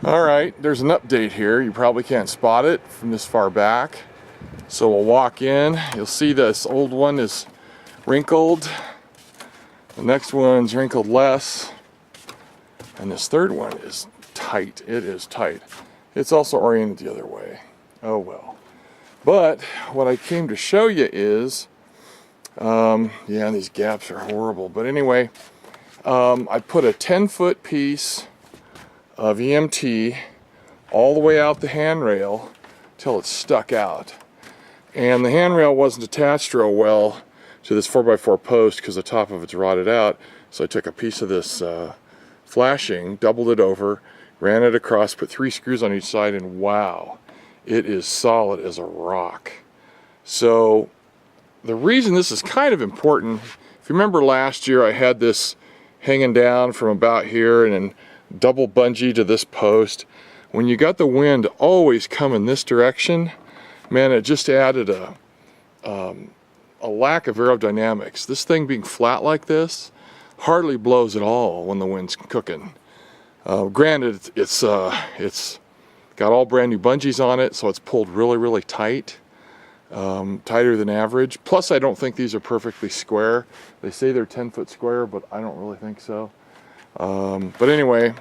Alright, there's an update here. You probably can't spot it from this far back. So we'll walk in. You'll see this old one is wrinkled. The next one's wrinkled less. And this third one is tight. It is tight. It's also oriented the other way. Oh well. But what I came to show you is, yeah, these gaps are horrible. But anyway, I put a 10-foot piece of EMT all the way out the handrail till it stuck out. And the handrail wasn't attached real well to this 4x4 post because the top of it's rotted out. So I took a piece of this flashing, doubled it over, ran it across, put 3 screws on each side, and wow, it is solid as a rock. So the reason this is kind of important, if you remember last year I had this hanging down from about here and then double bungee to this post. When you got the wind always coming this direction, man, it just added a lack of aerodynamics. This thing being flat like this hardly blows at all when the wind's cooking. Granted, it's got all brand new bungees on it, so it's pulled really tight, tighter than average. Plus, I don't think these are perfectly square. They say they're 10-foot square, but I don't really think so. But anyway,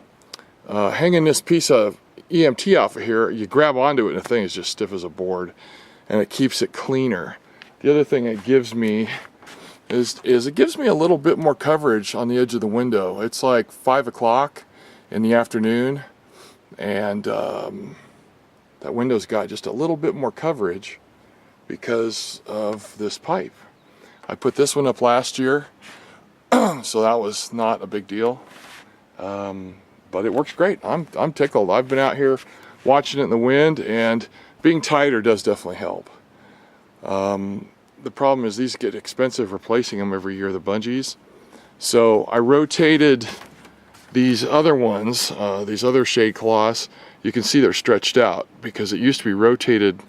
hanging this piece of EMT off of here, you grab onto it and the thing is just stiff as a board, and it keeps it cleaner. The other thing it gives me is it gives me a little bit more coverage on the edge of the window. It's like 5 o'clock in the afternoon, and that window's got just a little bit more coverage because of this pipe. I put this one up last year, so that was not a big deal. But it works great. I'm tickled. I've been out here watching it in the wind, and being tighter does definitely help. The problem is these get expensive replacing them every year, the bungees. So I rotated these other ones, these other shade cloths. You can see they're stretched out because it used to be rotated.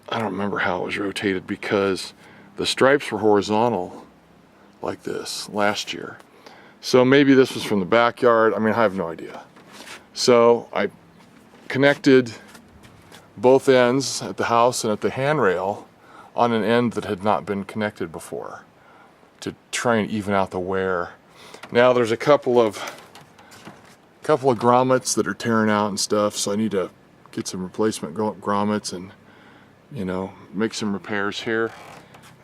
I don't remember how it was rotated because the stripes were horizontal like this last year. So maybe this was from the backyard. I mean, I have no idea. So I connected both ends at the house and at the handrail on an end that had not been connected before to try and even out the wear. Now there's a couple of grommets that are tearing out and stuff, so I need to get some replacement grommets and, you know, make some repairs here.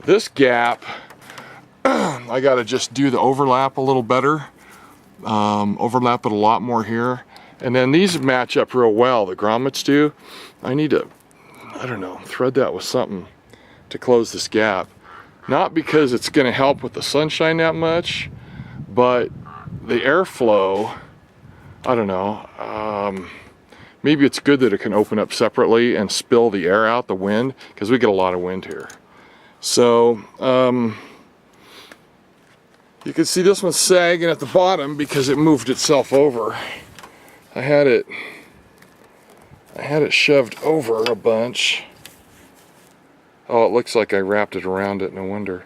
This gap, I gotta just do the overlap a little better, overlap it a lot more here, and then these match up real well, the grommets do. I need to, I don't know, thread that with something to close this gap. Not because it's gonna help with the sunshine that much, but the airflow, I don't know, maybe it's good that it can open up separately and spill the air out, the wind, because we get a lot of wind here. So, you can see this one's sagging at the bottom because it moved itself over. I had it shoved over a bunch. Oh, it looks like I wrapped it around it, no wonder.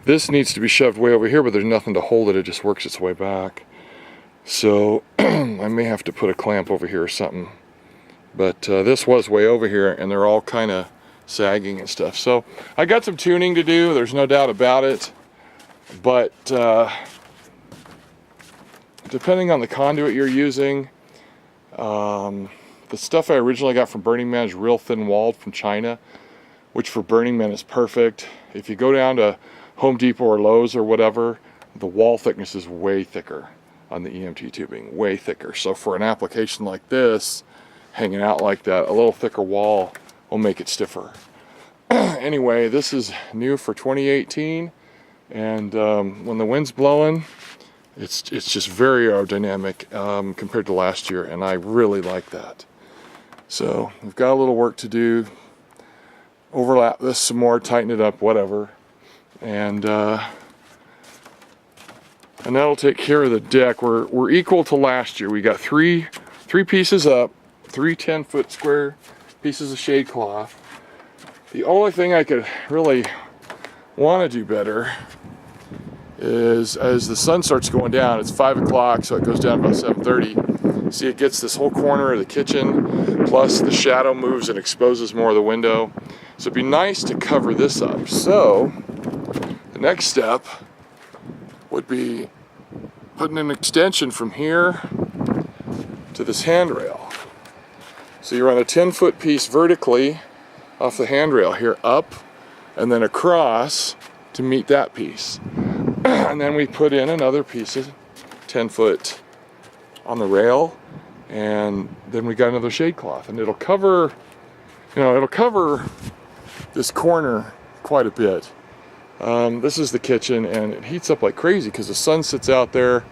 This needs to be shoved way over here, but there's nothing to hold it, it just works its way back. So, I may have to put a clamp over here or something. But this was way over here, and they're all kind of sagging and stuff. So, I got some tuning to do, there's no doubt about it. But depending on the conduit you're using, the stuff I originally got from Burning Man is real thin walled from China, which for Burning Man is perfect. If you go down to Home Depot or Lowe's or whatever, the wall thickness is way thicker on the EMT tubing, way thicker. So for an application like this, hanging out like that, a little thicker wall will make it stiffer. Anyway, this is new for 2018. And when the wind's blowing, it's just very aerodynamic compared to last year, and I really like that. So we've got a little work to do, overlap this some more, tighten it up, whatever, and that'll take care of the deck. We're equal to last year. We got three pieces up, 3 10-foot square pieces of shade cloth. The only thing I could really want to do better is as the sun starts going down, it's 5 o'clock, so it goes down about 7:30. See, it gets this whole corner of the kitchen, plus the shadow moves and exposes more of the window. So it'd be nice to cover this up. So the next step would be putting an extension from here to this handrail. So you run a 10-foot piece vertically off the handrail here up and then across to meet that piece. And then we put in another piece of 10-foot on the rail, and then we got another shade cloth, and it'll cover, it'll cover this corner quite a bit. This is the kitchen, and it heats up like crazy because the sun sits out there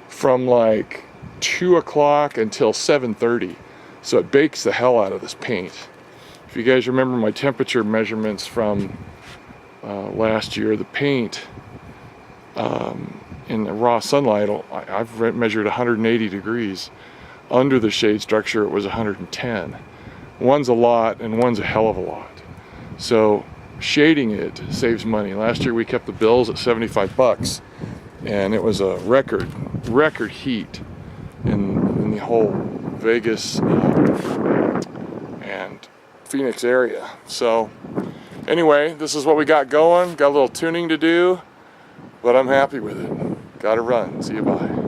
from like 2 o'clock until 7:30. So it bakes the hell out of this paint. If you guys remember my temperature measurements from last year, the paint in the raw sunlight, I've measured 180 degrees. Under the shade structure, it was 110. One's a lot and one's a hell of a lot. So shading it saves money. Last year we kept the bills at 75 bucks, and it was a record heat in the whole Vegas and Phoenix area. So anyway, this is what we got going. Got a little tuning to do, but I'm happy with it. Gotta run. See you, bye.